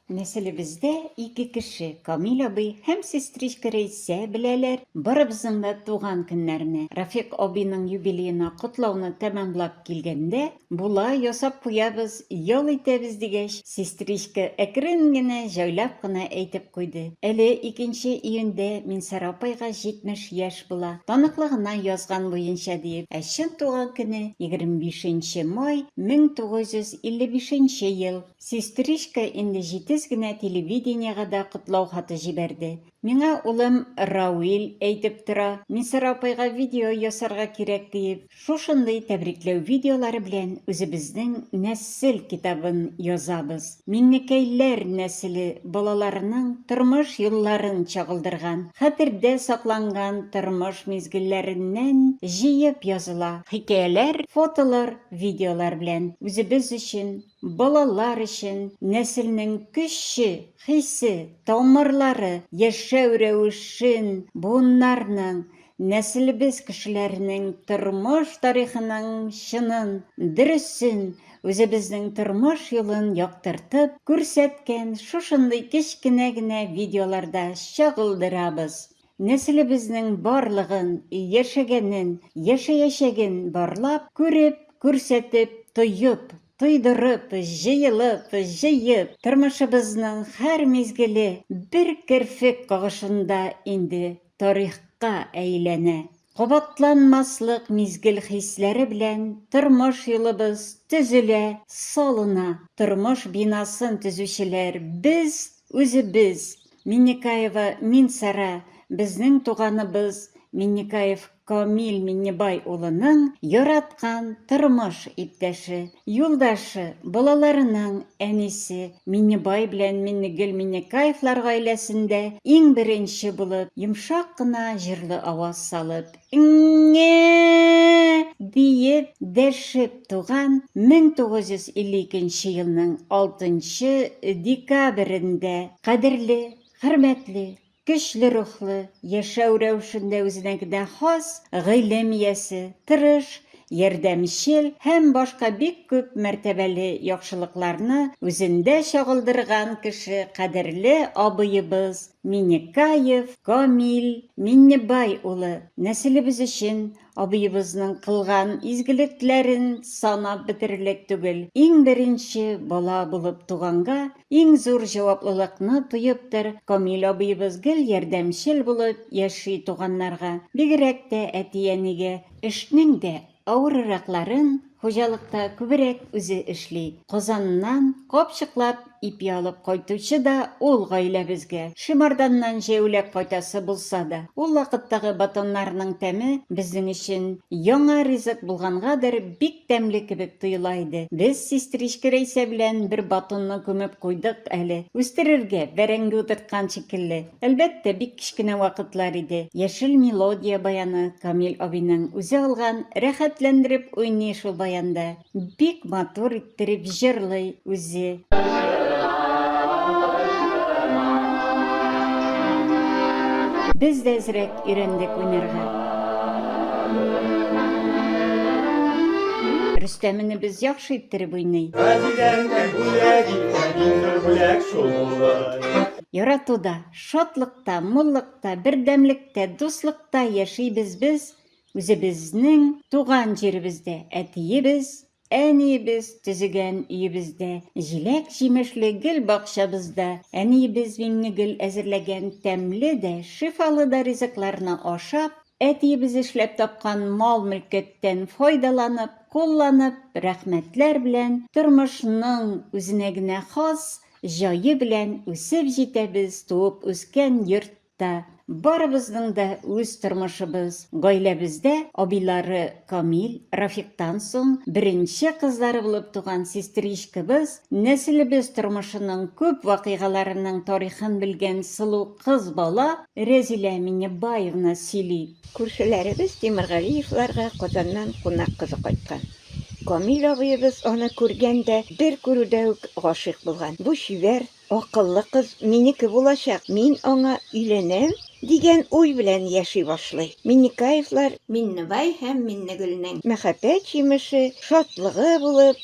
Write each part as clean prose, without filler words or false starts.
Нәселебездә ике кеше, Камил абый һәм сестричка Рәйсә беләләр, барыбызның да туган көннәрне. Рафик абыйның юбилеена котлауны тәмамлап килгәндә, була ясап куябыз, ял итәбез дигәч, сестричка әкрен генә, җайлап кына әйтеп куйды. Әле 2 июньдә Минсара апайга 70 яшь була. Таныклыгына язган буенча диеп, ә чын туган көне 25 май 1955 ел. Сестричка инде җитез генә телевидениегә дә котлау хаты җибәрде. Миңа улым Рауил әйтеп тора, Минсара апайга видео ясарга кирәк диеп, шушындый тәбрикләү видеолары белән үзебезнең нәсел китабын язабыз. Миңнекәйләр нәселе балаларының тормыш юлларын чагылдырган, хәтердә сакланган тормыш мизгелләреннән җыеп языла. Хикәяләр, фотолар, видеолар белән үзебез өчен, балалар өчен, нәселнең көче, хисе, тамырлары, яшәү рәвешен, буыннарның, нәселебез кешеләренең тормыш тарихының чынын, дөресен, үзебезнең тормыш юлын яктыртып күрсәткән шушындый кечкенә генә видеоларда чагылдырабыз. Нәселебезнең барлыгын, яшәгәнен, яшәячәген барлап, күреп, күрсәтеп, тоеп, тойдырып, җыелып, тормышыбызның һәр мизгеле бер керфек кагышында инде тарихка әйләнә. Кабатланмаслык мизгел хисләре белән тормыш юлыбыз төзелә, салына. Тормыш бинасын төзүчеләр без, үзебез. Миннекаева Минсара, безнең туганыбыз Миннекаев Камил Миннебай улының яраткан тормыш иптәше, юлдашы, балаларының әнисе Миннебай белән Миннегөл Миннекаевлар гаиләсендә иң беренче булып, йомшак кына җырлы аваз салып, «Иңңә!» диеп дәшеп туган 1952 елның 6 декабрендә кадерле, хөрмәтле, көчле рухлы, яшәү рәвешендә үзенә генә хас гыйлем иясе, тырыш, ярдәмчел һәм башка бик күп мәртәбәле яхшылыкларны үзендә чагылдырган кеше кадерле абыебыз Миннекаев Камил Миннебай улы. Нәселебез өчен абыебызның кылган изгелекләрен санап бетерерлек түгел. Иң беренче бала булып туганга иң зур җаваплылыкны тоептыр. Камил абыебыз гел ярдәмчел булып яши туганнарга, бигрәк тә әти-әнигә. Эшнең дә авырракларын хуҗалыкта күбрәк үзе эшли. Казаннан капчыклап ипи алып кайтучы да ул гаиләбезгә. Шимарданнан җәүләп кайтасы булса да, ул вакыттагы батоннарның тәме безнең өчен яңа ризык булгангадыр бик тәмле кебек тоела иде. Без сестричка Рәйсә белән бер батонны күмеп куйдык әле. Үстерергә бәрәңге утырткан шикелле. Әлбәттә, бик кичкенә вакытлар иде. Яшел мелодия баяны Камил абыйның үзе алган, рәхәтләндереп уйный шул баянда. Бик матур иттереп җырлый үзе. Без дә әзрәк өйрәндек уйнарга. Рөстәмне без яхшы иттереп уйный. Яратуда, шатлыкта, муллыкта, бердәмлектә, дуслыкта яшибез без, үзебезнең туган җиребездә, әтиебез, әниебез төзегән өебездә, җиләк җимешле гел бакчабызда, әниебез Миннегөл әзерләгән тәмле дә, шифалы да ризыкларны ашап, әтиебез эшләп тапкан мал-мөлкәттән файдаланып, кулланып, рәхмәтләр белән тормышның үзенә генә хас җае белән үсеп җитәбез туып үскән йортта. Барыбызның да үз тормышыбыз. Гаиләбездә абыйлары Камил, Рафиктан соң беренче кызлары булып туган сестричкабыз, нәселебез тормышының күп вакыйгаларының тарихын белгән сылу кыз бала Рәзилә Миннебаевна сөйли. Күршеләребез Тимергалиевларга Казаннан кунак кызы кайткан. Камил абыебыз аны күргәндә бер күрүдә үк гашыйк булган. Бу чибәр, акыллы кыз минеке булачак, мин аңа өйләнәм дигән уй белән яши башлый. Миннекаевлар Миннебай һәм Миннегөлнең мәхәббәт җимеше, шатлыгы булып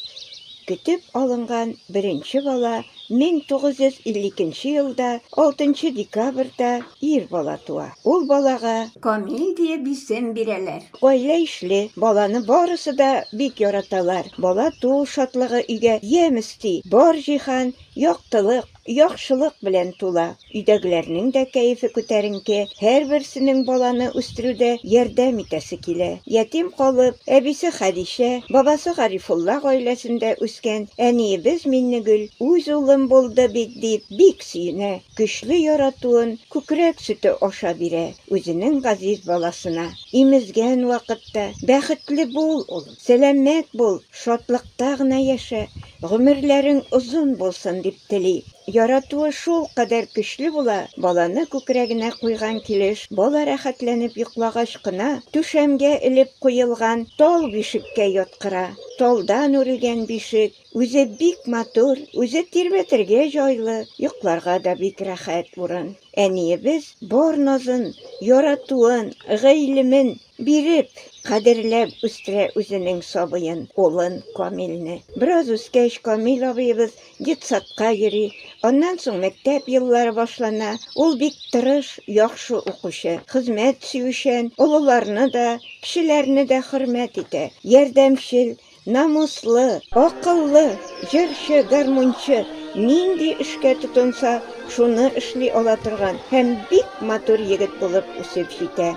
көтеп алынган беренче бала 1952 елда 6 декабрьдә ир бала туа. Ул балага Камил диеп исем бирәләр. гаилә ишле, баланы барысы да бик яраталар. Бала туу шатлыгы өйгә ям өсти, бар җиһан, яктылык, яхшылык белән тула. Өйдәгеләрнең дә кәефе күтәренке, һәрберсенең баланы үстерүдә ярдәм итәсе килә. Ятим калып, әбисе Хәдичә, бабасы Гарифулла гаиләсендә үскән әниебез Миннегөл үз улым булды бит дип бик сөенә. Көчле яратуын күкрәк сөте аша бирә үзенең газиз баласына. Имезгән вакытта бәхетле бул, улым, сәламәт бул, шатлыкта гына яшә, гомерләрең озын булсын дип тели. Яратуы шул кадәр көчле була, баланы күкрәгенә куйган килеш, бала рәхәтләнеп йоклагач кына түшәмгә элеп куелган тал бишеккә яткыра. Талдан үрелгән бишек, үзе бик матур, үзе тирбәтергә җайлы, йокларга да бик рәхәт урын. Әниебез бар назын, яратуын, гыйлемен биреп, кадерләп үстерә үзенең сабыен, улын Камилне. Бераз үскәч Камил абыебыз детсадка йөри, аннан соң мәктәп еллары башлана. Ул бик тырыш, яхшы укучы, хезмәт сөючән, олыларны да, кешеләрне дә хөрмәт итә. Ярдәмчел, намуслы, акыллы, җырчы, гармунчы, нинди эшкә тотынса, шуны эшли ала торган һәм бик матур егет булып үсеп җитә.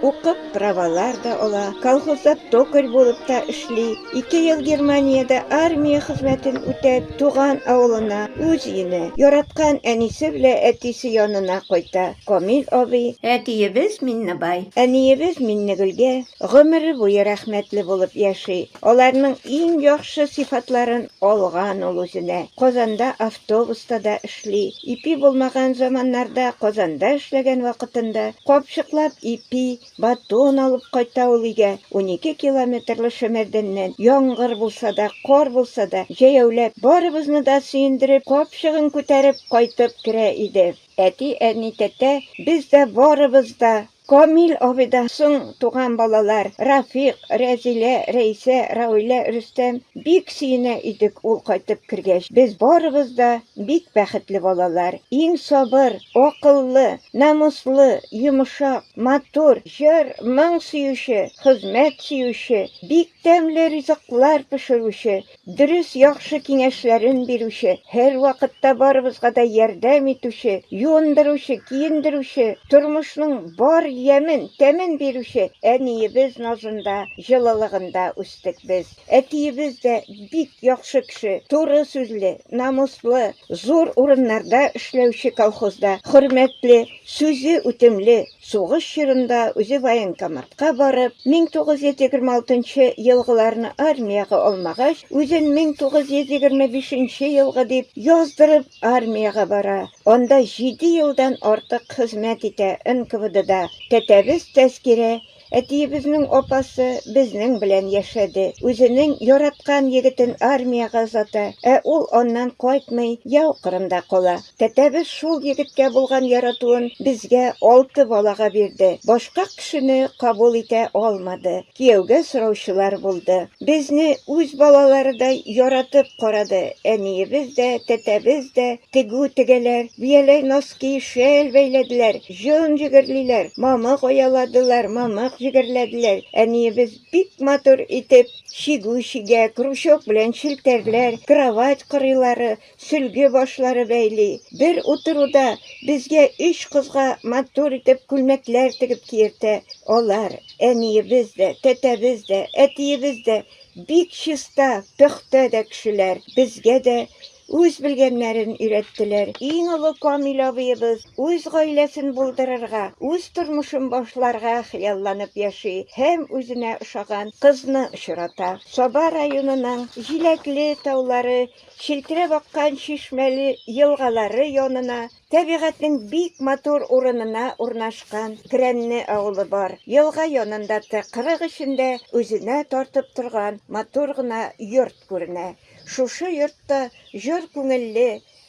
Укып, правалар да ала, колхозда токарь булып та эшли. 2 ел Германиядә армия хезмәтен үтәп, туган авылына, үз өенә, яраткан әнисе белән әтисе янына кайта. Камил абый, Әтиебез Миннебай. әниебез Миннегөлгә гомере буе рәхмәтле булып яши. Аларның иң яхшы сыйфатларын алган ул үзенә. Казанда автобуста да эшли. Ипи булмаган заманнарда Казанда эшләгән вакытында капчыклап ипи, батон алып кайта ул өйгә. 12 километрлы Шәмәрдәннән яңгыр булса да, кар булса да, җәяүләп барыбызны да сөендереп, капчыгын күтәреп кайтып керә иде. Әти, әни, тәтә, без дә барыбыз да Камил абыйдан соң туган балалар Рафиq, Рәзилә, Рәйсә, Рауилә, Рөстәм бик сөенә идек ул кайтып кергәч. Без барыбыз да бик бәхетле балалар. Иң сабыр, акыллы, намуслы, йомшак, матур, җыр, моң сөюче, хезмәт сөюче, бик тәмле ризыклар пешерүче, дөрес яхшы киңәшләрен бирүче, һәр вакытта барыбызга да ярдәм итүче, юындыручы, киендерүче, тормышның бар ямен, тәмен бирүче әниебез назында, җылылыгында үстек без. Әтиебез дә бик яхшы кеше, туры сүзле, намуслы, зур урыннарда эшләүче колхозда, хөрмәтле, сүзе үтемле, сугыш чорында үзе военкоматка барып, 1926 елгыларны армияга алмагач, үзен 1925 елгы дип яздырып армияга бара. Анда 7 елдан артык хезмәт итә НКВДда. Тәтәбез Тәскирә, әтиебезнең апасы безнең белән яшәде. Үзенең яраткан егетен армияга озата, ул аннан кайтмый, яу кырында кала. Тәтәбез шул егеткә булган яратуын безгә 6 балага бирде. Башка кешене кабул итә алмады. Кияүгә сораучылар булды. Безне үз балаларыдай яратып карады. Әниебез дә, тәтәбез дә тегү-тегәләр, бияләй носки, шәл бәйләделәр, җон җигерлиләр, мамык ояладылар, мамык җигерләделәр. Әниебез бик матур итеп чигү чигә, крючок белән челтәрләр, кровать кырыйлары, сөлге башлары бәйли. Бер утыруда безгә 3 кызга матур итеп күлмәкләр тегеп киертә. Алар, әниебез дә, тәтәбез дә, әтиебез дә бик чиста, пөхтә дә кешеләр. Безгә дә үз белгәннәрен өйрәттеләр. Иң олы Камил абыебыз үз гаиләсен булдырырга, үз тормышын башларга хыялланып яши һәм үзенә ошаган кызны очрата. Саба районының җиләкле таулары, челтерәп аккан чишмәле елгалары янына, табигатьнең бик матур урынына урнашкан Крәнне авылы бар. Елга янында тыкрык эчендә үзенә тартып торган матур гына йорт күренә. Шушы йортта җыр күңелле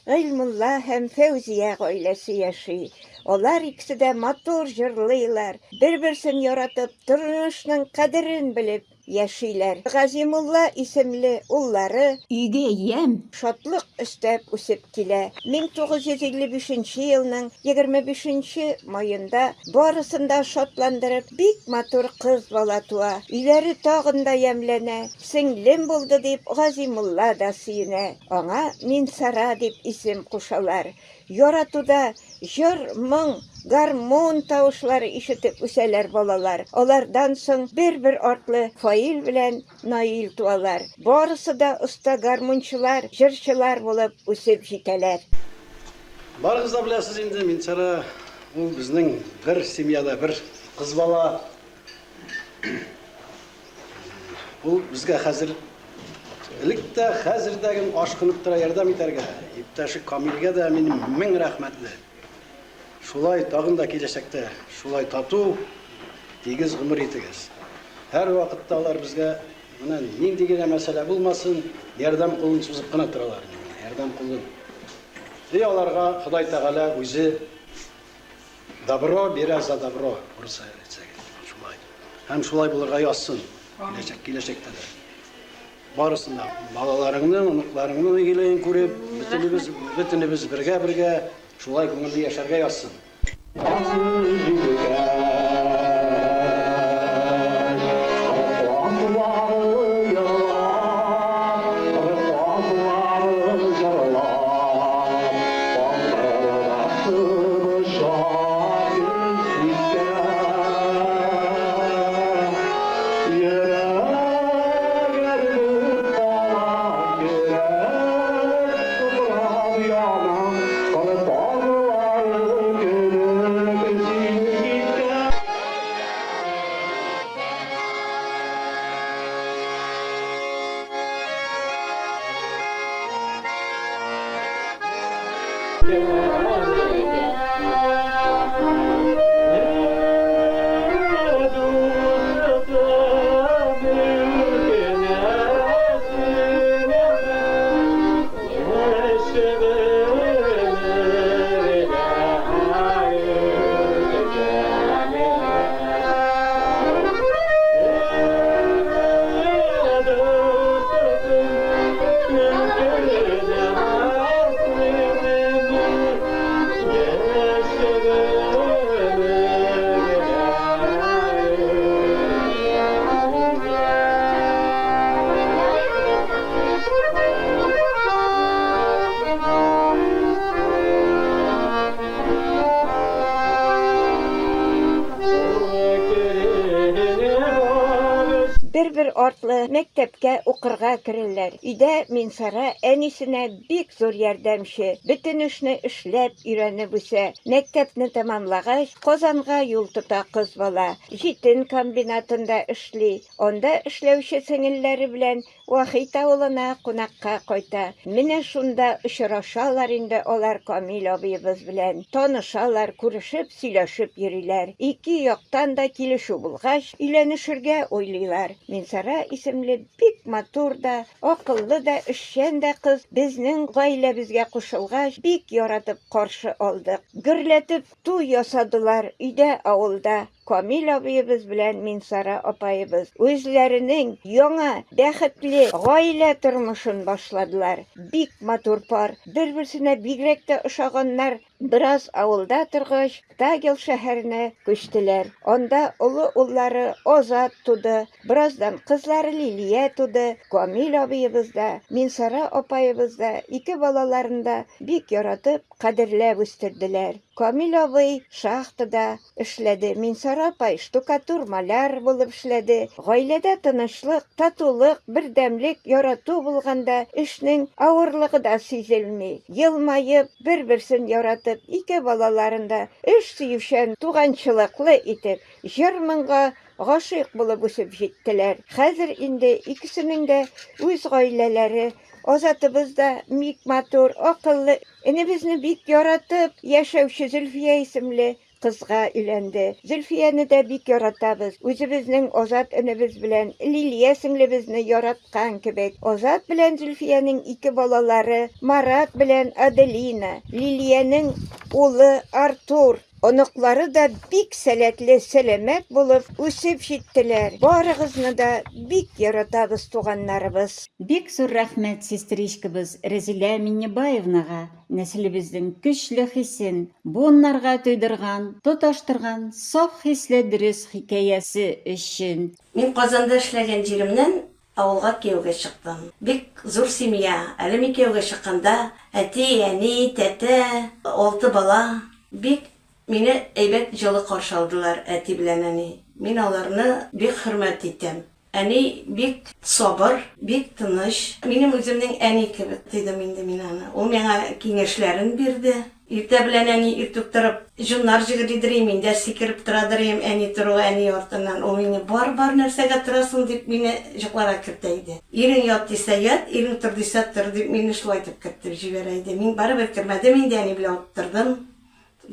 Гыйльмулла һәм Фәүзия гаиләсе яши. Алар икесе дә матур җырлыйлар, бер-берсен яратып, тормышның кадерен белеп яшиләр. Газимулла исемле уллары Үйгә ям. шатлык өстәп үсеп килә. 1955 елның 25 майында барысында шатландырып бик матур кыз бала туа. Өйләре тагын да ямләнә. Сеңлем булды дип Газимулла да сөенә. Аңа Минсара дип исем кушалар. Яратуда җыр, моң, гармон тавышлары ишетеп үсәләр балалар. Алардан соң бер артлы Фаил белән Наил туалар. Барысы да оста гармончылар, җырчылар булып үсеп җитәләр. Барыгыз да беләсез инде, Минсара ул безнең бер семьяда бер кыз бала. Ул безгә хәзер электә хәзердәген ашкынып тора ярдәм итәргә. Иптәше Камилгә дә минем мең рәхмәтле. Шулай тагын да киләчәктә шулай тату тигез гомер итегез. Һәр вакытта алар безгә менә нинди генә мәсьәлә булмасын, ярдәм кулын сузып кына торалар. Ярдәм кулын. Аларга Ходай Тәгалә үзе добро бирә за добро. Бурса шулай. Һәм шулай булырга язсын. Киләчәктә дә. Барысында балаларыңның, оныкларыңның игелеген күреп, бөтенебез бергә шулай күңелле яшәргә язсын. Бер артлы мәктәпкә укырга керәләр. Өйдә Минсара әнисенә бик зур ярдәмче, бөтен эшне эшләп өйрәнеп үсә. Мәктәпне тәмамлагач, Казанга юл тота кыз бала. Җитен комбинатында эшли. Анда эшләүче сеңелләре белән Вахит авылына кунакка кайта. Менә шунда очрашалар инде алар Камил абыебыз белән. Танышалар, күрешеп, сөйләшеп йөриләр. Ике яктан да килешү булгач, өйләнешергә уйлыйлар. Минсара исемле бик матур да, акыллы да, эшчән дә кыз безнең гаиләбезгә кушылгач, бик яратып каршы алдык. Гөрләтеп туй ясадылар өйдә авылда. Камил абыебыз белән Минсара апайыбыз үзләренең яңа бәхетле гаилә тормышын башладылар. Бик матур пар, бер-берсенә бигрәк тә ошаганнар. Бераз авылда торгач, Тагил шәһәренә күчтеләр. Анда улы уллары Азат туды, бераздан кызлары Лилия туды. Камил абыебыз да, Минсара апайыбыз да ике балаларын да бик яратып, кадерләп үстерделәр. Камил абый шахтада эшләде, Минсара апай штукатур маляр булып эшләде. Гаиләдә тынычлык, татулык, бердәмлек, ярату булганда эшнең авырлыгы да сизелми. Елмаеп, бер-берсен яратып, ике балаларын да эш сөючән, туганчылыклы итеп, җыр-моңга гашыйк булып үсеп җиттеләр. Хәзер инде икесенең дә үз гаиләләре, Азатыбыз да бик матур, акыллы, энебезне бик яратып яшәүче Зөлфия исемле кызга өйләнде. Зөлфияне дә бик яратабыз. Үзебезнең Азат энебез белән Лилия сеңлебезне яраткан кебек. Азат белән Зөлфиянең ике балалары Марат белән Аделина, Лилиянең улы Артур, Оныклары да бик сәләтле, сәламәт булып үсеп җиттеләр. Барыгызны да бик яратабыз, туганнарыбыз. Бик зур рәхмәт сестричкабыз Рәзилә Миннебаевнага нәселебезнең көчле хисен, буыннарга туйдырган, тоташтырган, саф хисле дөрес хикәясе өчен. Мин Казанда эшләгән җиремнән авылга кияүгә чыктым. Бик зур семья. Әле мин кияүгә чыкканда, әти, әни, тәтә, 6 бала. Бик мине әйбәт җылы каршы алдылар, әти белән әни. Мин аларны бик хөрмәт итәм. Әни бик сабыр, бик тыныч. Минем үземнең әни кебек тойдым инде мин аны. Ул миңа киңәшләрен бирде. Иртә белән әни иртүк торып, җоннар җигердирим, инде сикереп торадырым, әни тору, әни артыннан. Ул мине бар нәрсәгә торасың дип мине җыкларга кертә иде. Ирең ят дисә ят, ирең тор дисә тор дип мине шулай итеп кертеп җибәрә иде. Мин барыбер кермәдем инде, әни белән утырдым.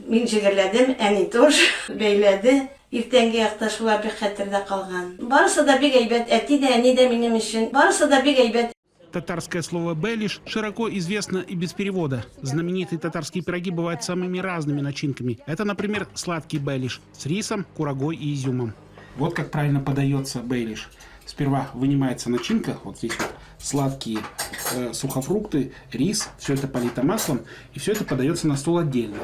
Мин җигерләдем, әни тоже бәйләде. Иртәнге якта шулар бик хәтердә калган. Барысы да бик әйбәт, әти дә, әни дә минем өчен. Барысы да бик әйбәт. Татарское слово «бейлиш» широко известно и без перевода. Знаменитые татарские пироги бывают самыми разными начинками. Это, например, сладкий бейлиш с рисом, курагой и изюмом. Вот как правильно подается бейлиш. Сперва вынимается начинка, вот здесь вот сладкие сухофрукты, рис, все это полито маслом, и все это подается на стол отдельно.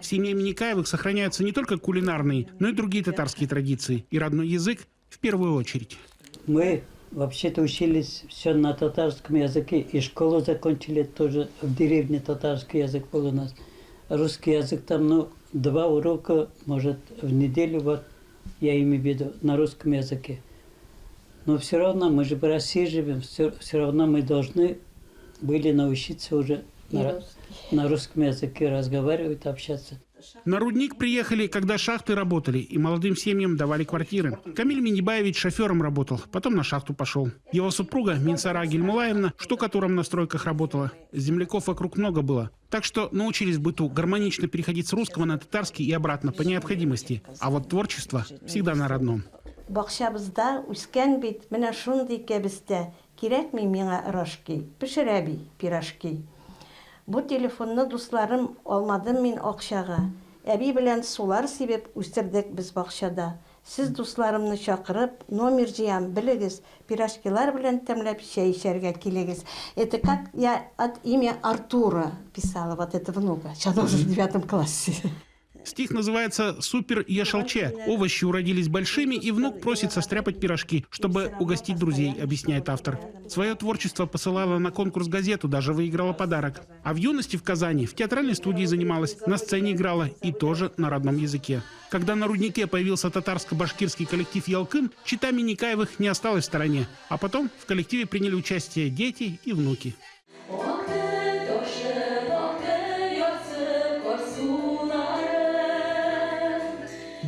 В семье Минникаевых сохраняются не только кулинарные, но и другие татарские традиции, и родной язык в первую очередь. Мы вообще-то учились все на татарском языке, и школу закончили тоже в деревне, татарский язык был у нас. Русский язык там, 2 урока, может, в неделю, вот, я имею в виду, на русском языке. Но все равно, мы же в России живем, все равно мы должны были научиться уже на русском языке разговаривать, общаться. На рудник приехали, когда шахты работали, и молодым семьям давали квартиры. Камиль Миннебаевич шофером работал, потом на шахту пошел. Его супруга Минсара Гельмулаевна штукатуром на стройках работала. Земляков вокруг много было. Так что научились в быту гармонично переходить с русского на татарский и обратно по необходимости. А вот творчество всегда на родном. Бакчабызда үскән бит, менә шундый кәбестә. Кирәкми миңа рожки, пешерәби пирожки. Бу телефонны дусларым алмадым мин акчага. Әби белән сулар сибеп үстердек без бакчада. Сез дусларымны чакырып, номер җыям, белегез, пирожкилар белән тәмләп чәй эчәргә килегез. Это как я от имя Артура писала, вот это внука, сейчас уже в 9 классе. Стих называется «Супер Ешалче». Овощи уродились большими, и внук просит состряпать пирожки, чтобы угостить друзей, объясняет автор. Свое творчество посылала на конкурс газету, даже выиграла подарок. А в юности в Казани в театральной студии занималась, на сцене играла и тоже на родном языке. Когда на руднике появился татарско-башкирский коллектив «Ялкын», чита Минникаевых не осталась в стороне. А потом в коллективе приняли участие дети и внуки.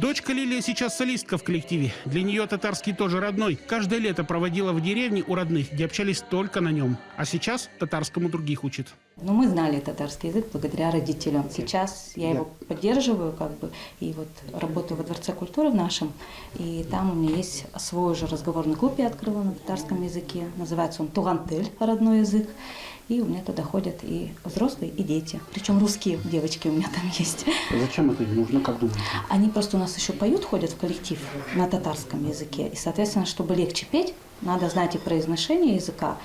Дочка Лилия сейчас солистка в коллективе. Для нее татарский тоже родной. Каждое лето проводила в деревне у родных, где общались только на нем. А сейчас татарскому других учит. Но мы знали татарский язык благодаря родителям. Сейчас я его поддерживаю, и вот работаю во Дворце культуры в нашем. И там у меня есть свой уже разговорный клуб, я открыла на татарском языке. Называется он «Тугантель», родной язык. И у меня туда ходят и взрослые, и дети. Причем русские девочки у меня там есть. Зачем это нужно, как думаете? Они просто у нас еще поют, ходят в коллектив на татарском языке. И, соответственно, чтобы легче петь, надо знать и произношение языка.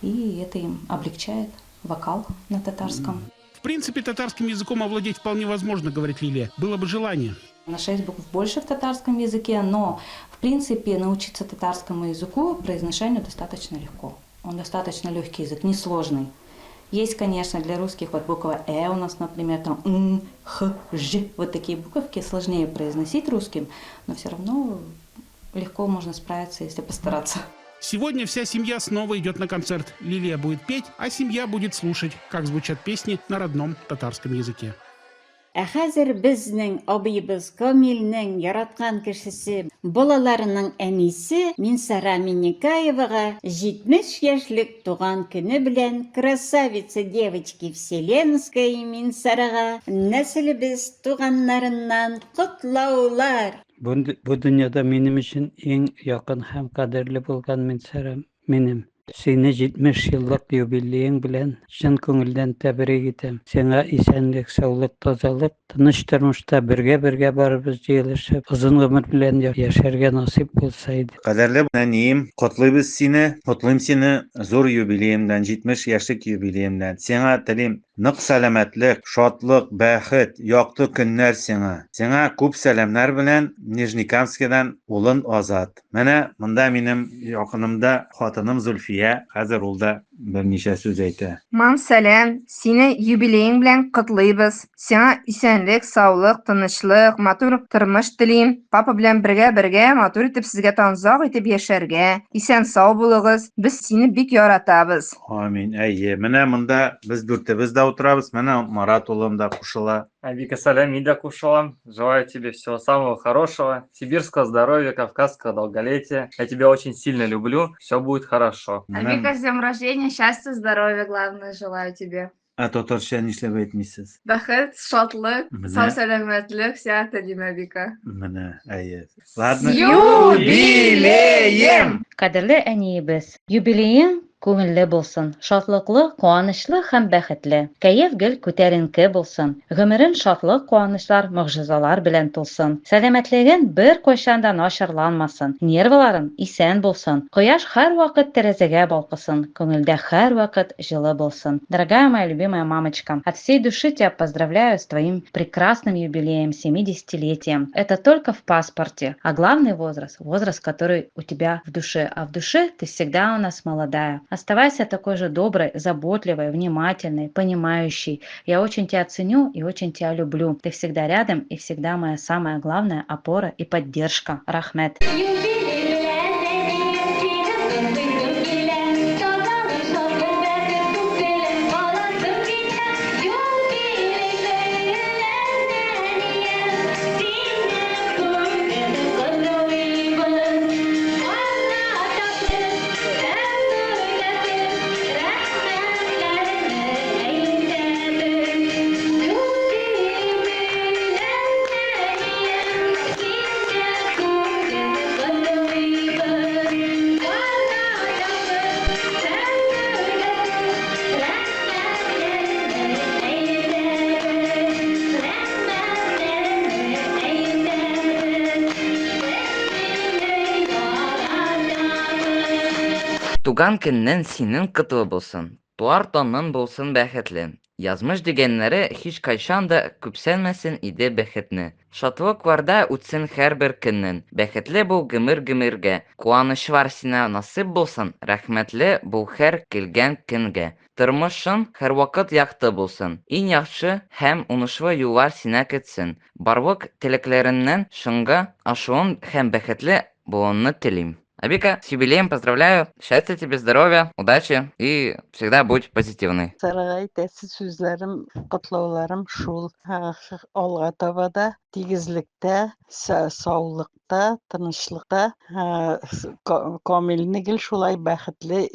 И это им облегчает вокал на татарском. В принципе, татарским языком овладеть вполне возможно, говорит Лилия. Было бы желание. На 6 букв больше в татарском языке, но, в принципе, научиться татарскому языку, произношению достаточно легко. Он достаточно легкий язык, несложный. Есть, конечно, для русских вот буква «э» у нас, например, там «н», «х», «ж». Вот такие буковки сложнее произносить русским, но все равно легко можно справиться, если постараться. Сегодня вся семья снова идет на концерт. Лилия будет петь, а семья будет слушать, как звучат песни на родном татарском языке. Ә хәзер безнең абыебыз Камилнең яраткан кешесе, балаларының әнисе Минсара Минникаевага 70 яшьлек туган көне белән красавица девочки вселенской Минсарага нәселебез туганнарыннан котлаулар. Бу дөньяда минем өчен иң якын һәм кадерле булган Минсара минем. Seni 70 yıllık юбилейің белән чын күңелдән тәбрик итәм. Сиңа исәнлек, саулык, тазалык, тыныч тормышта бергә барыбыз җыелышып, озын гомер белән яшәргә насыйп булса иде. Кадерле нәнием, котлыйм сине зур юбилееңдән, 70 яшьлек юбилееңдән. Сиңа телим нык сәламәтлек, шатлык, бәхет, якты көннәр сиңа. Сиңа күп сәламнар белән Нижнекамскидан улың Азат. Менә монда минем якынымда хатыным Зульфия, хәзер ул да берничә сүз әйтә. Мам, сәлам. Сине юбилейң белән котлыйбыз. Сиңа исәнлек, саулык, тынычлык, матур тормыш телим. Папа белән бергә матур итеп сезгә танзак итеп яшәргә. Исән сау булыгыз. Без сине бик яратабыз. Амин. Әйе, менә монда без дүртебез дә утырабыз. Менә Марат улым да кушыла. Вика, салям, Ида Кушалам. Желаю тебе всего самого хорошего, сибирского здоровья, кавказского долголетия. Я тебя очень сильно люблю, все будет хорошо. Вика, с днем рождения, счастья, здоровья, главное, желаю тебе. Ә татарча нишләп әйтмисез? Бәхет, шатлык, Менә. сау сәламәтлек, сиңа телим, Вика. Менә, әйе. Ладно. Юбилеем! Кадерле әниебез, юбилейың күңелле булсын, шатлыклы, куанычлы һәм бәхетле. Кәеф гел күтәренке булсын. Гомерең шатлык, куанычлар, мөгъҗизалар белән тулсын. Сәламәтлегең бер кайчан да начарланмасын. Нервларың исән булсын. Кояш һәр вакыт тәрәзәгә балкысын. Күңелдә һәр вакыт җылы булсын. Дорогая моя любимая мамочка, от всей души тебя поздравляю с твоим прекрасным юбилеем, 70-летием. Это только в паспорте, а главный возраст, который у тебя в душе. А в душе ты всегда у нас молодая. Оставайся такой же доброй, заботливой, внимательной, понимающей. Я очень тебя ценю и очень тебя люблю. Ты всегда рядом и всегда моя самая главная опора и поддержка. Рахмет. Туган көннән синең котлы булсын. Туар тонның булсын бәхетле. Язмыш дигәннәре һич кайчан да күпсәнмәсен иде бәхетне. Шатлыкларда үтсен һәрбер көннән. Бәхетле бул гомергә. Куанычлар сиңа насыйп булсын. Рәхмәтле бул һәр килгән көнгә. Тормышың һәрвакыт якты булсын. Иң яхшы һәм уңышлы юллар сиңа көтсен. Барлык теләкләреңнән шуңга ашуың һәм бәхетле булуыңны телим. Вика, с юбилеем поздравляю. Счастья тебе, здоровья, удачи и всегда будь позитивной. Сарыгай тәсіз сүзләрем, котлауларым шул. Алга таба да тигезлектә, саулыкта, тынычлыкта, Камилне гел шулай бәхетле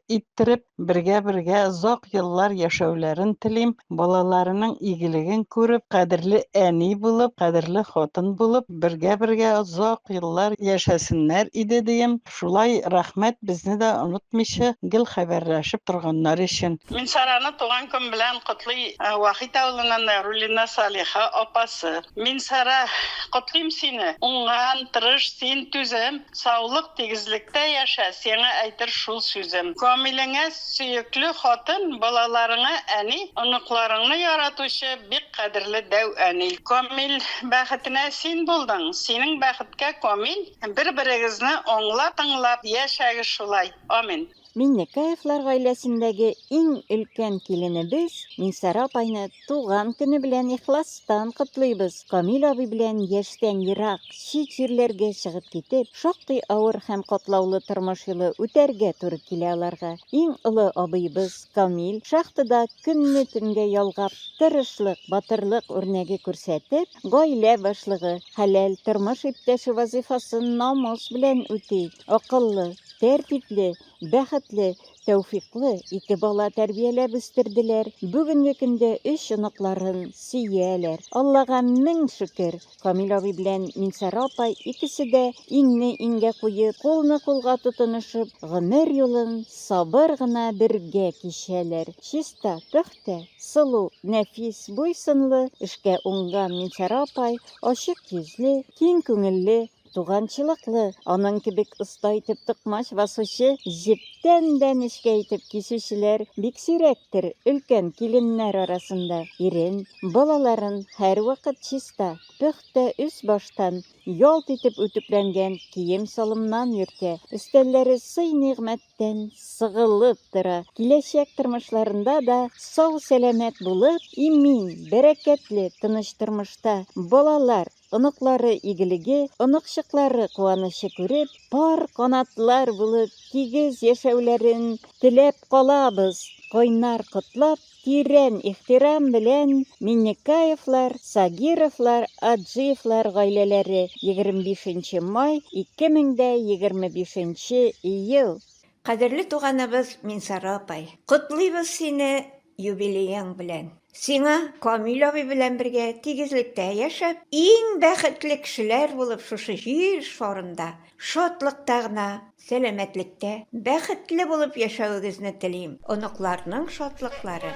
иттереп, бергә озак еллар яшәүләрен телим. Балаларының игелеген күреп, кадерле әни булып, кадерле хатын булып, бергә озак еллар яшәсеннәр иде дигән. Шулай рәхмәт, безне дә онытмыйча гел хәбәрләшеп торганнар өчен. Мин Сараны туган көн белән котлый, Вахит авылыннан Рулина Салиха апасы. Мин Сара котлыйм сине. Уңган, тырыш, син түзем, саулык, тигезлектә яшә, сиңа әйтер шул сүзем. Камилеңә сөекле хатын, балаларыңа әни, оныкларыңны яратучы бик кадерле дәү әни. Камил бәхетенә син булдың. Синең бәхеткә Камил, бер-берегезне аңлап, тыңлап яшәгез шулай. Амин. Миннекаевлар гаиләсендәге иң өлкән киленебез Минсара апайны туган көне белән ихластан котлыйбыз. Камил абый белән яшьтән ерак чит җирләргә чыгып китеп, шактый авыр һәм катлаулы тормыш юлы үтәргә туры килә аларга. Иң олы абыйбыз Камил шахтада көнне төнгә ялгап, тырышлык, батырлык үрнәге күрсәтеп, гаилә башлыгы, хәләл тормыш иптәше вазифасын намус белән үти. Акыллы, тәртипле, бәхетле, тәүфиклы ике бала тәрбияләп үстерделәр. Бүгенге көндә 3 оныкларын сөяләр. Аллага мең шөкер. Камил абый белән Минсара апай икесе дә иңне иңгә куеп, кулны кулга тотынышып, гомер юлын сабыр гына бергә кичәләр. Чиста, пөхтә, сылу, нәфис, буйсынлы, эшкә уңган Минсара апай ачык йөзле, киң күңелле, туганчылыклы, аның кебек оста итеп тыкмач басучы, җептән дә нечкә итеп кисүчеләр бик сирәктер өлкән киленнәр арасында. Ирен, балаларын һәрвакыт чиста, пөхтә үс баштан, ялт итеп үтүкләнгән кием салымнан йөртә. Өстәлләре сый-нигъмәттән сыгылып тора. Киләчәк тормышларында да сау-сәламәт булып, имин, бәрәкәтле тыныч тормышта балалар, оныклары игелеге, оныкчыклары куанышы күреп, пар канатлар булып, тигез яшәүләрен теләп калабыз. Кайнар котлап, тирән ихтирам белән Миннекаевлар, Сагировлар, Аджиевлар гаиләләре 25 май 2025 ел. Кадерле туганыбыз Минсара апай, котлыйбыз сине юбилеяң белән. Сиңа Камил абый белән бергә тигезлектә яшәп, иң бәхетле кешеләр булып шушы җир шарында, шатлыкта гына, сәламәтлектә, бәхетле булып яшәвегезне телим. Оныкларның шатлыклары.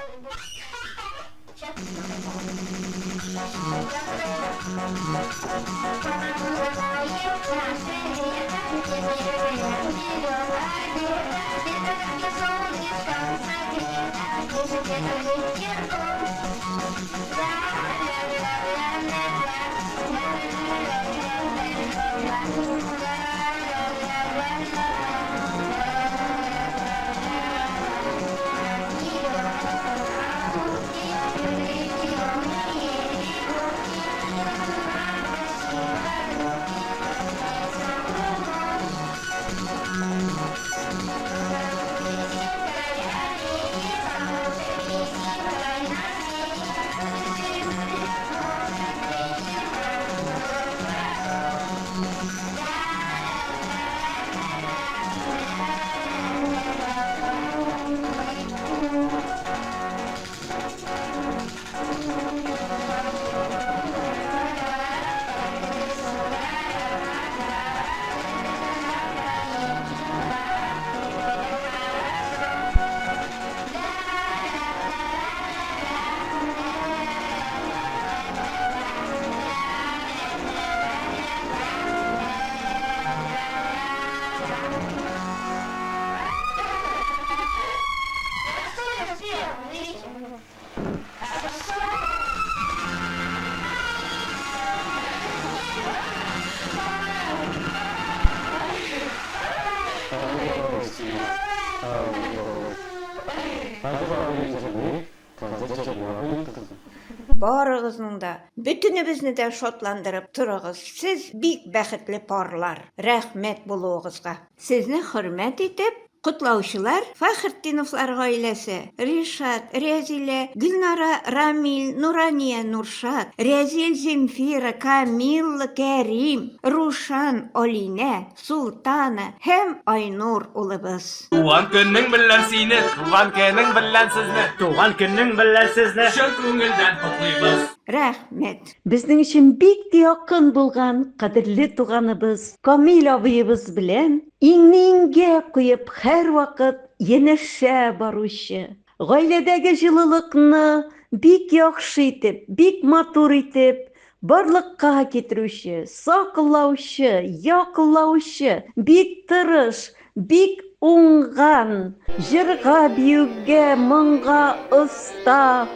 Барыгызның да, бөтенебезне дә шатландырып торыгыз. Сез бик бәхетле парлар. Рәхмәт булуыгызга. Сезне хөрмәт итеп, котлаучылар Фәхретдиновлар гаиләсе. Ришат, Рәзилә, Гөлнара, Рамил, Нурания, Нуршат, Рәзил, Земфира, Камил, Кәрим, Рушан, Алинә, Султана һәм Айнур улыбыз. Туган көннең белән сине, туган көннең белән сезне, туган көннең белән сезне шын күңелдән котлыйбыз. Рәхмәт. Безнең өчен бик якын булган кадерле туганыбыз Камил абыебыз белән иңне-иңгә куеп һәрвакыт янәшә баручы, гаиләдәге җылылыкны бик яхшы итеп, бик матур итеп барлыкка китерүче, саклаучы, яклаучы, бик тырыш, бик уңган, җырга, биюгә, моңга оста.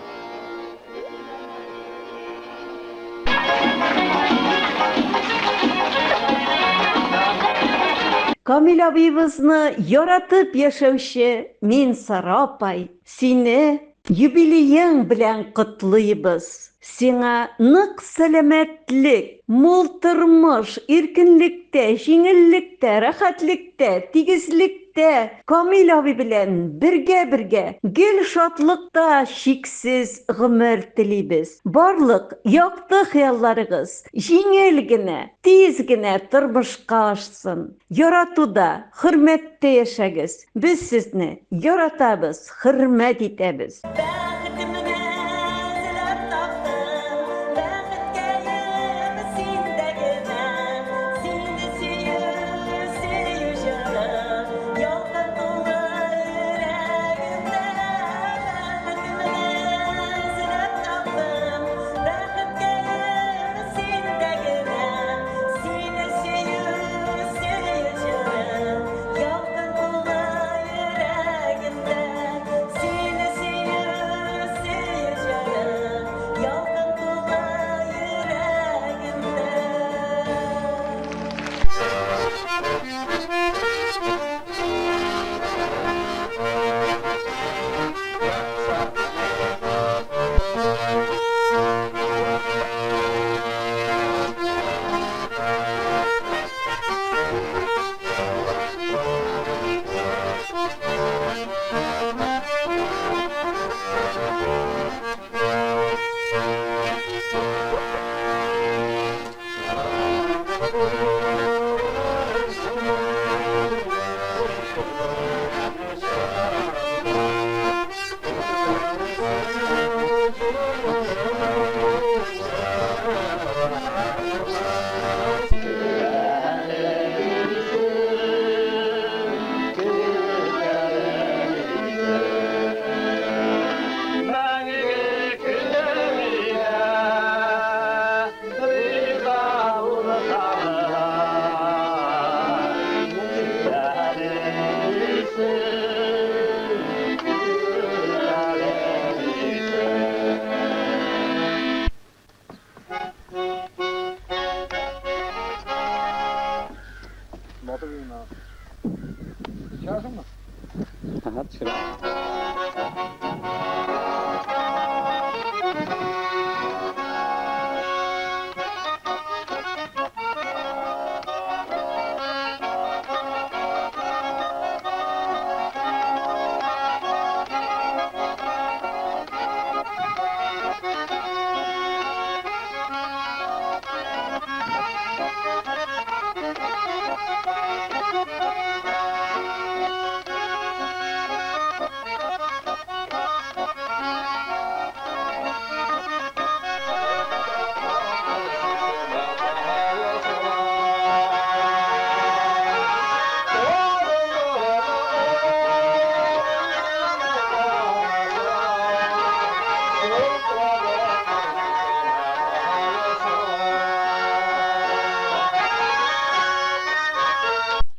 Камил абыебызны яратып яшәүче Минсара апай, сине юбилеяң белән котлыйбыз. Сиңа нык сәламәтлек, мул тормыш, иркенлектә, җиңеллектә, рәхәтлектә, тигезлектә birlikte Kamil abi bilen birge gül şatlıkta şiksiz gümür dileybiz. Barlık yaktı hayallarınız jingilgine, tizgine turmuşqa aşsın. Yaratuda, hürmette yaşagız. Biz sizni yaratabız, hürmet etemiz.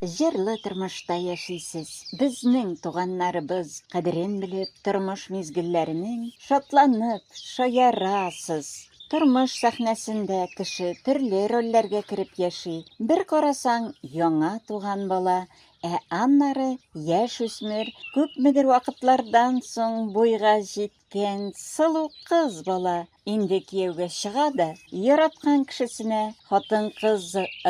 Җырлы тормышта яшисез. Безнең туганнарыбыз кадерен белеп, тормыш мизгелләренең шатланып, шаярасыз. Тормыш сәхнәсендә кеше төрле рольләргә кереп яши. Бер карасаң, яңа туган бала, аннары яшь үсмер, күпмедер вакытлардан соң буйга җиткән сылу кыз бала. Инде кияүгә чыга да, яраткан кешесенә хатын-кыз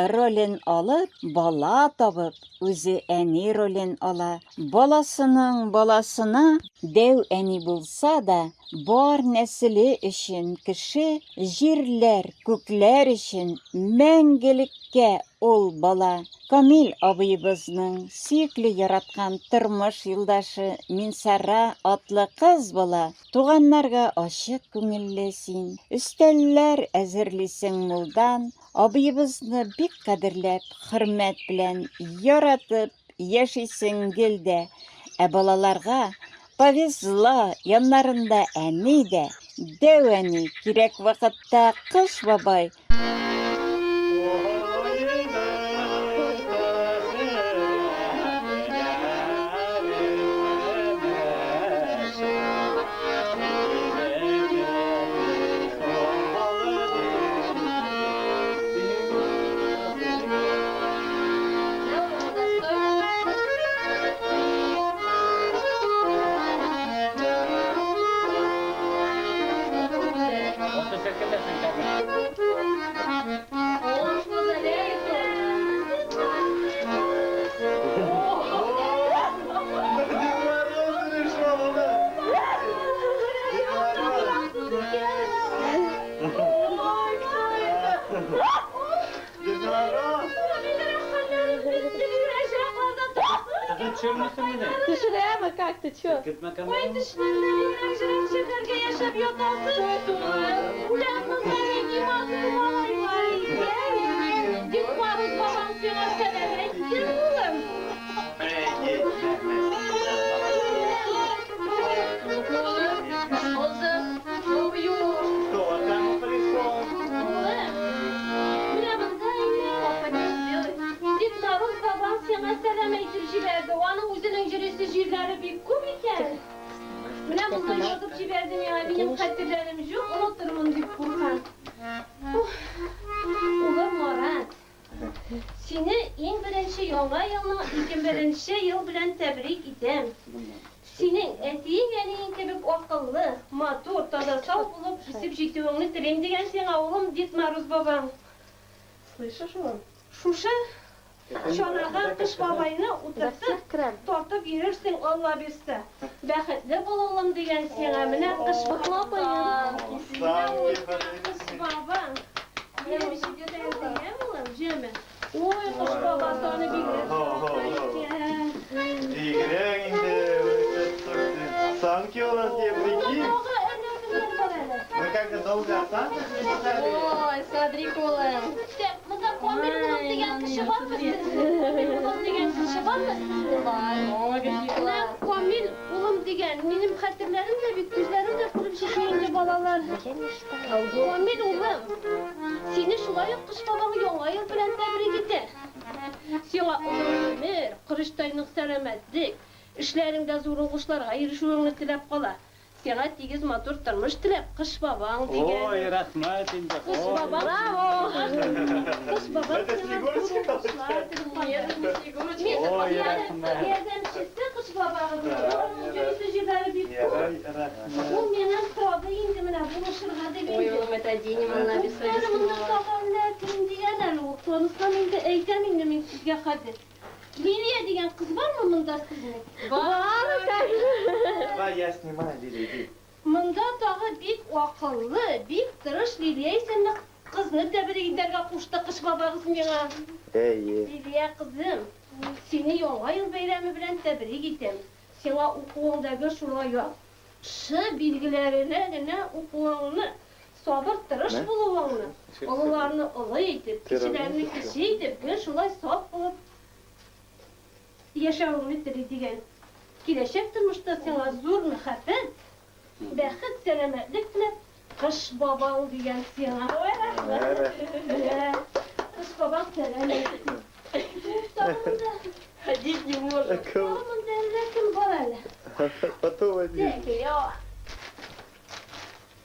ролен алып, бала табып, үзе әни ролен ала. Баласының баласына дәү әни булса да, бар нәселе өчен кеше, җирләр, күкләр өчен мәңгелеккә ул бала. Камил абыебызның сөекле яраткан тормыш юлдашы Минсара атлы кыз бала. Туганнарга ачык күңелле син. Өстәлләр әзерлисең мулдан. Абыебызны бик кадерләп, хөрмәт белән яратып яшисең гелдә. Балаларга повезло, яннарында әни дә, дәү әни, кирәк вакытта кыш бабай. Düşüreme kalktı çok. Ой, düşmanlarından жырак жерлерге yaşап yatасыз. Ulanmazlar, imanlı balaylar. Git Maruz babam sana selam etsin oğlum. Dip Maruz babam sana selam ettir jiberdi. Onun üzerinin jüresi jirleri bir kum iken. Менә монда язып җибәрдем я, минем хәтерләрем юк, онытырмын дип куркам. Улым Марат, сине иң беренче яңа елның 2001 ел белән тәбрик итәм. Синең әтиң әниең кебек акыллы, матур, таза сау булып үсеп җитүеңне телим дигән сиңа улым Дит Марус бабаң. Слышишь, улым? Шушы Чанага кыш бабайны утыртып, тартып йөрерсең, Алла бирсә. Бәхетле бул улым дигән сиңа менә кыш бабаң. Кыш бабаң. Менә бишегә дәгән улым, җеме. Ой, кыш баба саны бигрәк. Бигрәк инде. Санки olan тепники. Мы как-то долго останемся. Ой, смотри, улым. Монда Камил улым дигән кеше бармы? Камил улым дигән кеше бармы? Камил улым дигән, минем хәтерләрем дә бик, күзләрем дә күреп җитми инде балалар. Камил улым, сине шулай ук кыш бабаң яңа ел белән тәбрик итә. Сиңа озын гомер, кырыштайның сәламәтлек, эшләреңдә зур уңышларга ирешүеңне теләп кала. Сиңа тигез матур тормыш теләп кыш бабаң дигән. Ой, рәхмәт инде. Кыш бабаң. Браво! Кыш бабаң. Это Снегурочка. Ой, рәхмәт. Ярдәмчесе кыш бабагы. Җөресе җибәреп бит. Ул менән тагы инде менә булышырга дип инде. Ой, улым, это динем Алла бисәләр. Монда тагылар кем дигәннәр ул. Коныстан инде әйтәм инде мин сезгә хәзер. Лилия дигән кыз бармы монда сезнең? Бар. Давай я снимаю, Лилия. Монда тагы бик акыллы, бик тырыш Лилия исемле кызны тәбрик итәргә кушты кыш бабагыз миңа. Лилия кызым, сине яңа ел бәйрәме белән тәбрик итәм. Сиңа укуыңдагы шулай яхшы билгеләренә генә укуыңны, сабыр тырыш булуыңны, олыларны олы итеп, кешеләрне кеше итеп, гел шулай саф булып яшәүеңне теләр дигән. Киләчәк тормышта сиңа зур мәхәббәт, бәхет, сәламәтлек теләп, кыш бабаң дигән сиңа. Кыш бабаң сәламәтлек. Ходить не может. Мында кем бар әле? Потом один.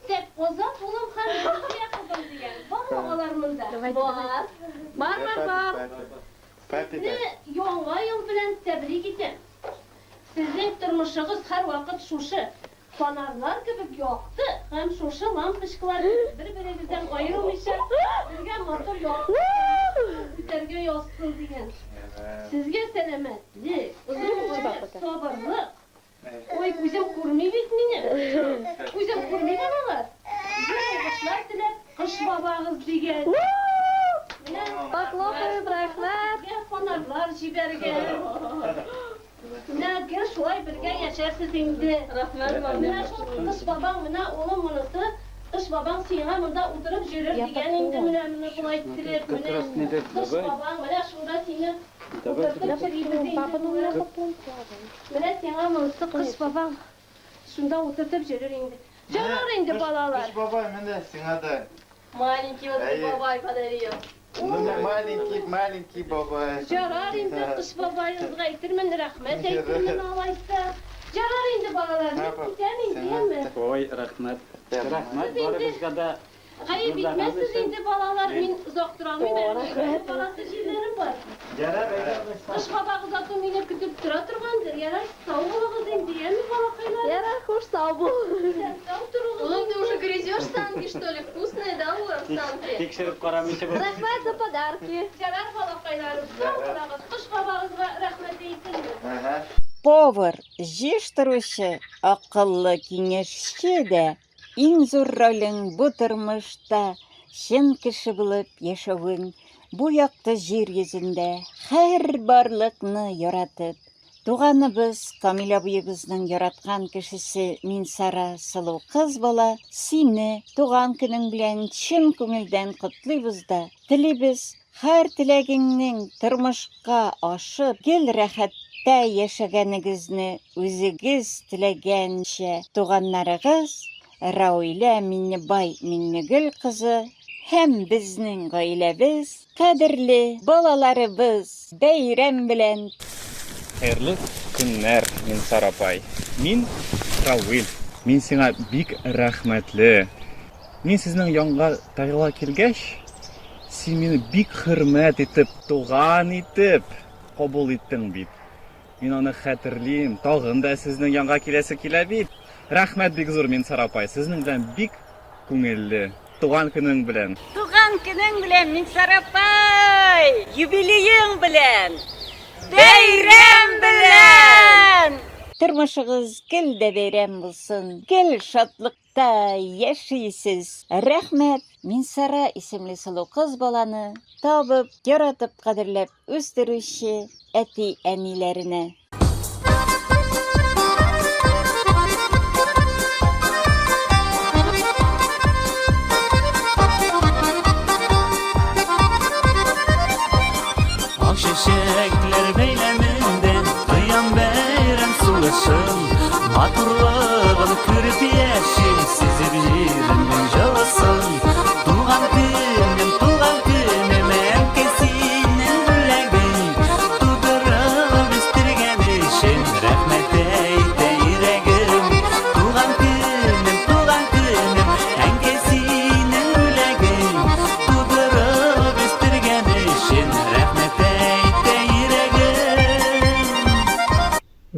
Тек озат улым һәм Зөлфия кызым дигән. Бармы алар монда? Бар. Сезне яңа ел белән тәбрик итәм. Сезнең тормышыгыз һәр вакыт шушы фонарьлар кебек якты һәм шушы лампочкалар бер-берегездән аерылмыйча безгә матур якты күтәргә язсын дигән. Sizge selametlik, sabırlık. Oy kuzum kurmi bit mini. Kuzum kurmi banalar. Yılbaşlar dilep kış babağız digen. Baklava bıraklar. Fanarlar jibergen. Gel şulay birge yaşarsız indi. Rahmet bana. Kış babam mına oğlum mınısı. Kış babam siyah mında oturup jürür digen indi mına bulay dilep mına. Kış babam mına şurada seni Менә сиңа монысы кыш бабаң. Шунда утыртып жүрөр инде. Жарар инде балалар. Кыш бабай менә сиңа да. Маленький вот бабай подарил. Маленький бабай. Жарар инде кыш бабайызга әйтермен, рәхмәт әйтермен алайса. Жарар инде балалар. Китәм инде. Ой, рәхмәт. Рәхмәт барыбызга да. Hayır bitmezsiz indi balalar min uzak duramıyor. Balası şeylerim var. Yarar Kış babağız atım yine kütüp tura turgandır. Yarar sağ olağız indi ya mi balakaylar? Yarar hoş sağ ol. Sağ turğuz. Oğlum ты уже грызешь санки, что ли? Вкусные, да, Ура, санки? Тикшеріп қарамайша бұл. Rahmet за подарки. Yarar balakaylar. Sağ olağız. Kış babağızga rahmet eytin. Повар, җыштыручы, акыллы киңәшче дә иң зур ролең бу тормышта чын кеше булып яшәвең, бу якты җир йөзендә һәр барлыкны яратып, Туганыбыз, Камил абыебызның яраткан кешесе Минсара сылу кыз бала, сине туган көнең белән чын күңелдән котлыйбыз да, телибез һәр теләгеңнең тормышка ашып, гел рәхәттә яшәгәнегезне үзегез теләгәнчә туганнарыгыз Рауилә Миннебай Миннегөл кызы һәм безнең гаиләбез, кадерле балаларыбыз бәйрәм белән. Хәерле көннәр, Минсар апай. Мин Рауил. Мин сиңа бик рәхмәтле. Мин сезнең янга тагыла килгәч, син мине бик хөрмәт итеп, туган итеп кабул иттең бит. Мин аны хәтерлим. Тагын да сезнең янга киләсе килә бит. Рәхмәт бик зур, Минсар апай. Сезнең белән бик күңелле. Туган көнең белән. Туган көнең белән, Минсар апай! Юбилеең белән! Бәйрәм белән! Тормышыгыз гел дә бәйрәм булсын. Гел шатлыкта яшисез. Рәхмәт, Минсара исемле сылу кыз баланы табып, яратып, кадерләп үстерүче әти-әниләренә. Çiçekler beyleminde kıyam beyren sulaşım Maturlığın kürüp yeşil sizi birinden calasın Tuğan günüm herkesinin gülegin Tudurub üstürgen işin rahmet eyte yüreğim Tuğan günüm herkesinin gülegin Tudurub üstürgen işin rahmet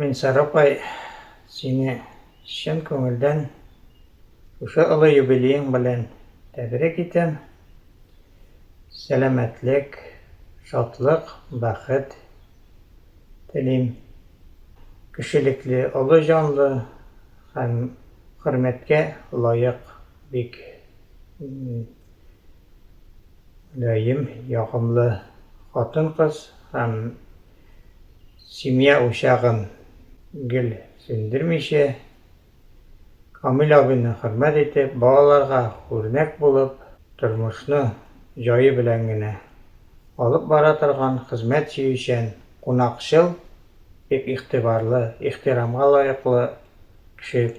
Минсар апай, сине чын күңелдән ошо олы юбилеең белән тәбрик итәм. Сәламәтлек, шатлык, бәхет телим. Кешелекле, олы җанлы һәм хөрмәткә лаек бик даим якынлы хатын-кыз һәм семья учагын гел сөндермичә, Камил абыйны хөрмәт итеп, балаларга үрнәк булып, тормышны җае белән генә алып бара торган хезмәт сөючән, кунакчыл, бик игътибарлы, ихтирамга лаеклы кеше.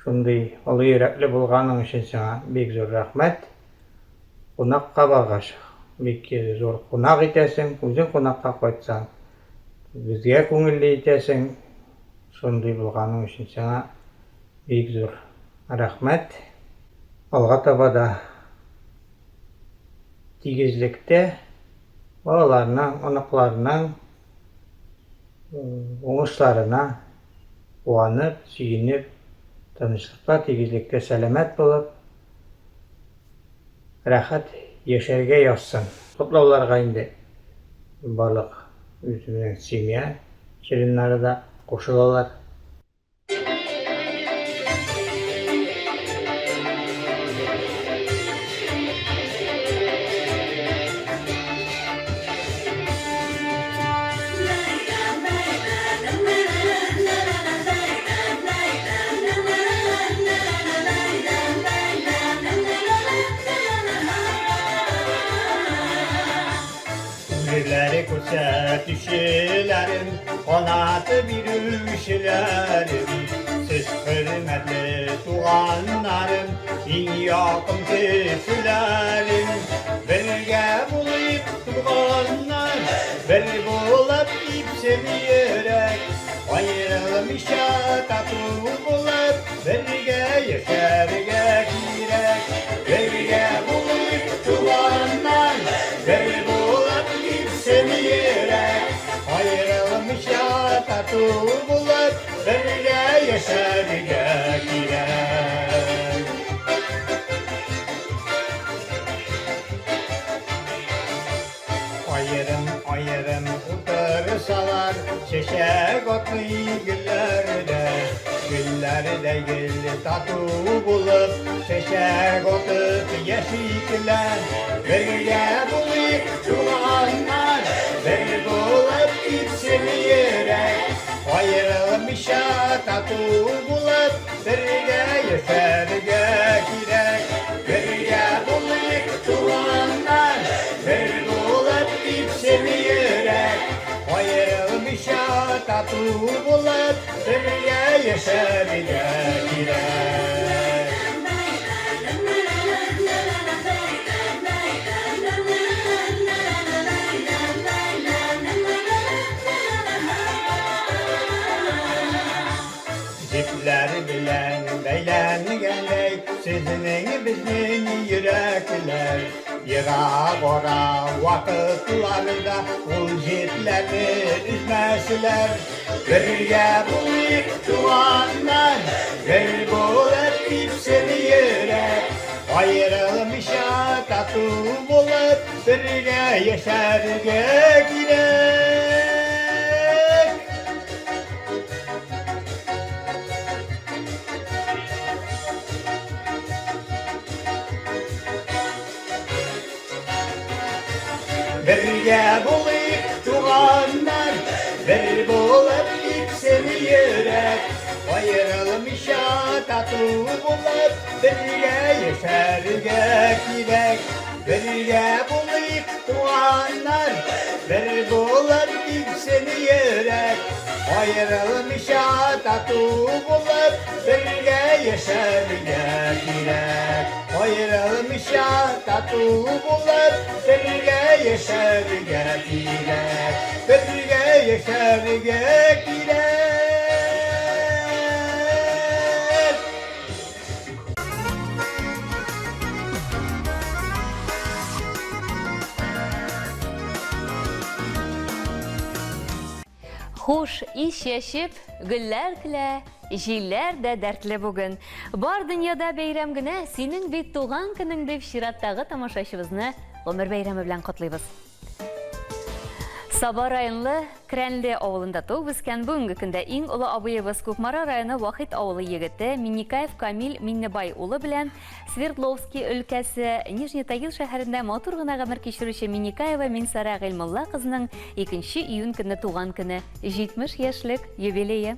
Шундый олы йөрәкле булганың өчен сиңа бик зур рәхмәт. Кунакка баргач, бик зур кунак итәсең, үзең кунакка кайтсаң, безгә күңелле итәсең. Шундый булганың өчен сиңа бик зур рәхмәт. Алга таба да тигезлектә балаларның, оныкларның уңышларына куанып, сөенеп, тынычлыкта, тигезлектә сәламәт булып, рәхәт яшәргә язсын. Котлауларга инде барлык үзенең семья членнары да кушылалар. Gözleri küçültüşlerim, kanatı birüşlerim. Siz hürmetli tuğanlarım, en yakın kişilerim. Birge bulup tuğanlar, bir bulup ipsim yürek. Ayrılmışa tatlı bulup, birge yaşarga kirek. Birge bulup tuğanlar, bir bulup seni yürek, ayrılmışa tatlı bulup, birge yaşarga kirek. Ayrım otursalar, çiçek otlu güllerde, güllerde gül tatlı bulup, çiçek otup yeşikler, birge bulup tuğanlar, bir bulup gitsin yürek, тату булып, бірге yaşarga кирәк. Бірге булыйк туганнар, bir булып ипсеме йөрәк. Аерылмыйча тату булып, бірге yaşarga кирәк. Ipler bilen beylenigəndey, sizning bizning yürekler. Yığa qora vakıtlarda ul jetlerni üzməsilər. Birge bulayık tuğanlar, bir bulub ipsini yürek. Ayrılmışa tatu bulup, birge yaşarga girek. Birge bulayık tuğanlar, bir bulup ipsini yürek. Ayrılmışa tatu bulup, birge yaşarga girek. Birge bulayık tuğanlar, bir bulup ipsini yürek. Ayrılmışa tatu bulup, birge yaşarga girek. Ayrılmışa tatu bulup, birge yaşarga girek. Birge yaşarga girek. Хуш иш яшеп, гөлләр көлә, җилләр дә дәртле бүген. Бар дөньяда бәйрәм генә, синең бит туган көнең дип чираттагы тамашачыбызны гомер бәйрәме белән котлыйбыз. Саба районлы Крәнле авылында туып үскән бүгенге көндә иң олы абыебыз Күкмара районы Вахит авылы егете Минникаев Камил Миннебай улы белән Свердловский өлкәсе Нижний Тагил шәһәрендә матур гына гомер кичерүче Минникаева Минсара Гыйльмулла кызының 2 июнь көнне туган көне, 70 яшьлек юбилее.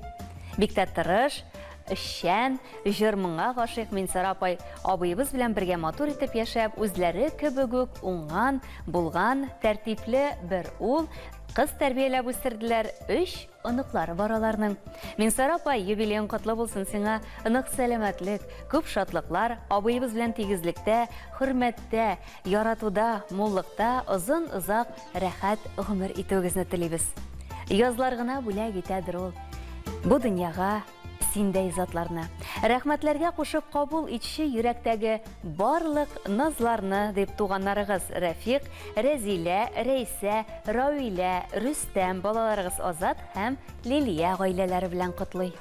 Бик тә тырыш, эшчән, җыр-моңга гашыйк Минсара апай абыебыз белән бергә матур итеп яшәп, үзләре кебек үк уңган, булган, тәртипле бер ул, кыз тәрбияләп үстерделәр, 3 оныклары бар аларның. Минсара апай, юбилең котлы булсын сиңа, нык сәламәтлек, күп шатлыклар, абыебыз белән тигезлектә, хөрмәттә, яратуда, муллыкта, озын-озак рәхәт гомер итүегезне телибез. Язлар гына бүләк итәдер ул бу дөньяга синдәй затларны. Рәхмәтләргә кушып кабул итче йөрәктәге барлык назларны дип туганнарыгыз Рәфиq, Рәзилә, Рәйсә, Рауилә, Рөстәм балаларыгыз Азат һәм Лилия гаиләләре белән котлый.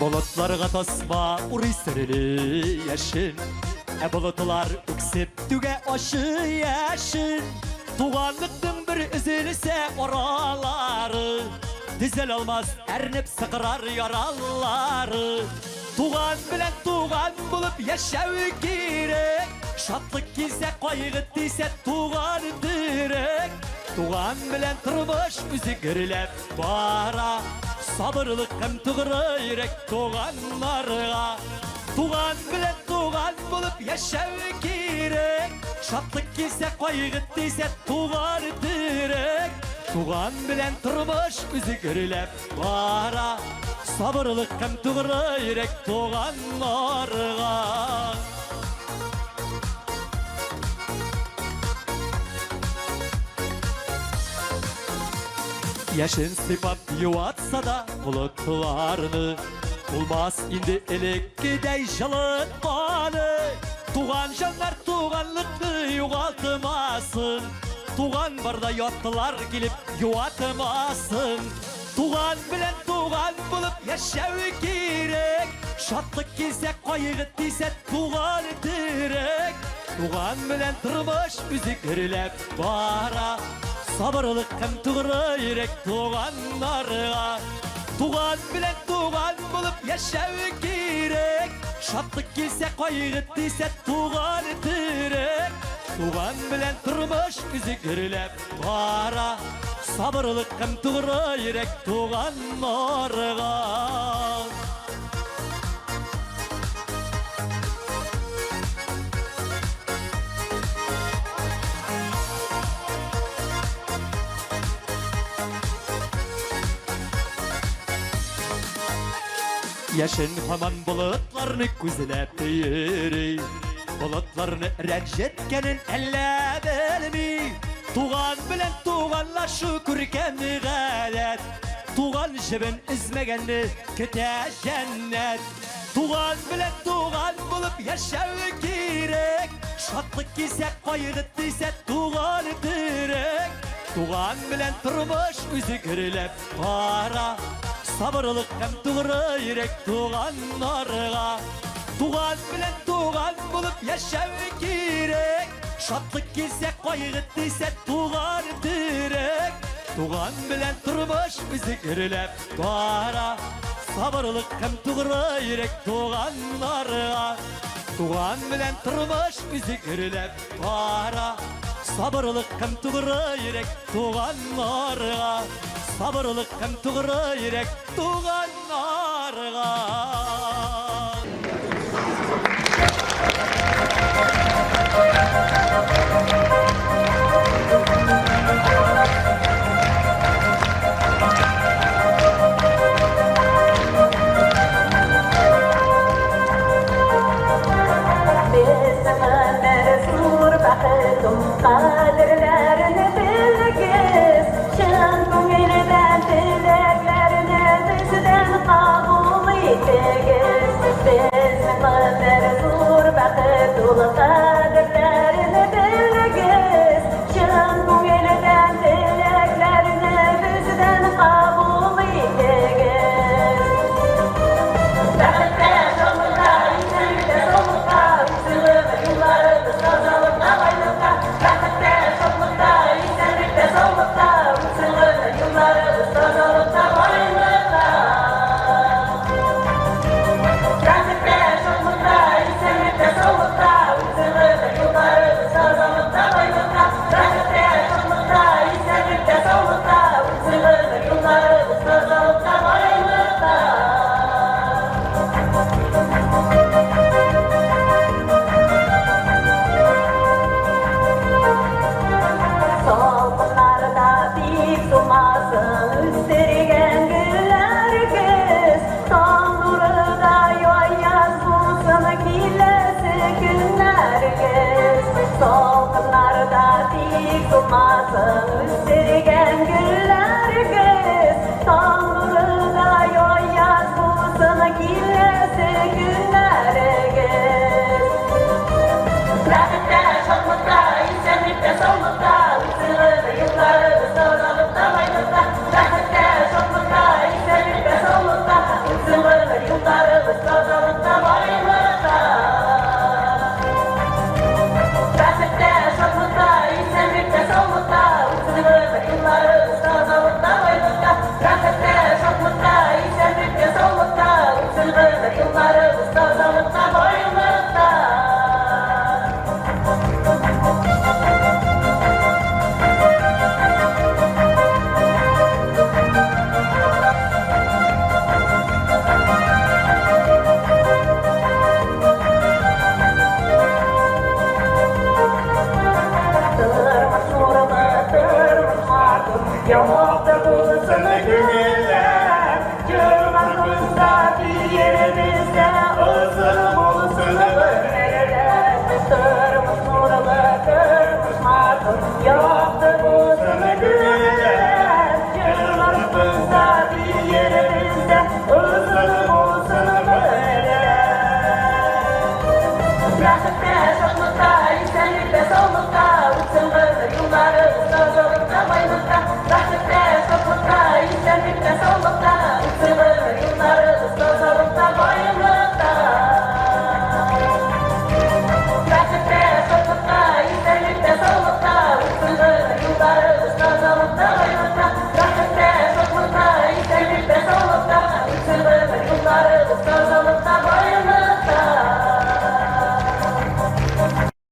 Bulutlarga tasma uri sürülü yaşın. Bulutlar üksip tüge aşı yaşın. Tuğanlıktın bir üzülse oraları. Dizel olmaz ernip sıkırar yaraları. Tuğan bilen tuğan bulup yaşav gerek. Şatlık gelse kaygı dese tuğan direk. Tuğan bilen turmuş üzü gürülep bara. Sabırlık hem tuğra yürek tuğanlarga. Tuğan bilen tuğan bulup yaşav gerek. Şatlık gelse kaygı dese tuğan direk. Tuğan bilen turmuş üzü gürülep bara. Sabırlık hem tuğra yürek tuğanlarga. Yaşın sıfat yuvatsa da bulutlarını. Olmaz indi elek gidey жылытманы. Tuğan canlar tuğanlıklı yuvaltmasın. Tuğan barda yattılar gelip yuvatmasın. Tuğan bilen tuğan bulup yaşav gerek. Şatlık gelse kaygı dese tuğan direk. Туган белән тормыш үзгәрләп бара. Сабырлык һәм тугры йөрәк туганнарга. Туган белән туган булып яшәү кирәк. Шатлык килсә, кайгы тисә, туган терәк. Туган белән тормыш үзгәрләп бара. Сабырлык һәм тугры йөрәк туганнарга. Яшен һаман болытларны күзләп йөри. Болытларны рәнҗеткәнен әллә белми. Туган белән туганлашу күркәм гадәт. Туган җебен измәгәнне көтә җәннәт. Туган белән туган булып яшәү кирәк. Шатлык кисә, кайгы тисә, туган терәк. Туган белән тормыш үзгәрләп бара. Сабырлык һәм тугры йөрәк туганнарга. Туган белән туган булып яшәү кирәк. Шатлык килсә, кайгы тисә, туган терәк. Туган белән тормыш үзгәрләп бара. Сабырлык һәм тугры йөрәк туганнарга. Туган белән тормыш үзгәрләп бара. Сабырлык һәм тугры йөрәк туганнарга. Сабырлык һәм тугры йөрәк туганнарга. Kaderlerini bilgiz, şan gönülden dileklerini bizden kabul ettigiz. Bizim kader zor bakıt dolu kaderlerini bilgiz, şan gönülden dileklerini bizden kabul ettigiz. Bakıtta sonunda, isimde sonunda, üzülüp yıllarımız kazalıkta baylıkta. Salkınlarda dik durmasın, üstürigen gül